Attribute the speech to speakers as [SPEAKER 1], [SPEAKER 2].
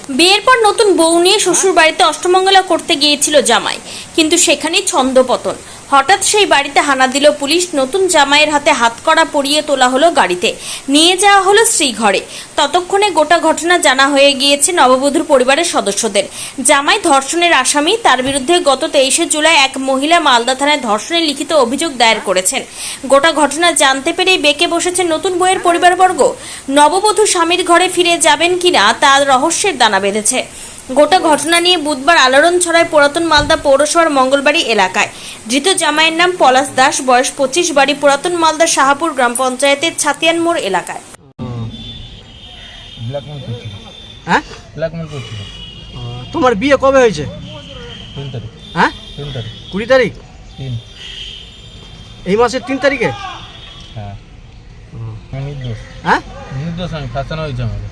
[SPEAKER 1] বিয়ের পর নতুন বউ নিয়ে শ্বশুর বাড়িতে অষ্টমঙ্গলা করতে গিয়েছিল জামাই, কিন্তু সেখানেই ছন্দপতন। হঠাৎ সেই বাড়িতে হানা দিল পুলিশ। নতুন জামাইয়ের হাতে হাতকড়া পরিয়ে তোলা হলো গাড়িতে, নিয়ে যাওয়া হলো স্ত্রী ঘরে। ততক্ষণে গোটা ঘটনা জানা হয়ে গিয়েছে নববধূর পরিবারের সদস্যদের। জামাই ধর্ষণের আসামি, তার বিরুদ্ধে গত 23শে জুলাই এক মহিলা মালদা থানায় ধর্ষণের লিখিত অভিযোগ দায়ের করেছেন। গোটা ঘটনা জানতে পেরেই বেঁকে বসেছে নতুন বউয়ের পরিবারবর্গ। নববধূ স্বামীর ঘরে ফিরে যাবেন কিনা তার রহস্যের দানা বেঁধেছে। গোটা ঘটনা নিয়ে বুধবার আলোড়ন ছড়ায় পুরাতন মালদা পৌরসভার মঙ্গলবাড়ি এলাকায়। ধৃত জামাইয়ের নাম পলাশ দাস, বয়স 25, বাড়ি পুরাতন মালদা শাহাপুর গ্রাম পঞ্চায়েতের ছাতিয়ান মোড় এলাকায়।
[SPEAKER 2] হ্যাঁ,
[SPEAKER 3] ব্ল্যাকমেল করছিল।
[SPEAKER 2] তোমার বিয়ে কবে হয়েছে?
[SPEAKER 3] 3 তারিখ।
[SPEAKER 2] হ্যাঁ,
[SPEAKER 3] 3 তারিখ।
[SPEAKER 2] 20 তারিখ
[SPEAKER 3] 3।
[SPEAKER 2] এই মাসের 3 তারিখে?
[SPEAKER 3] হ্যাঁ, আমি নির্দোষ।
[SPEAKER 2] হ্যাঁ,
[SPEAKER 3] নির্দোষ, আমি ফাঁসানো হয়েছে আমাকে।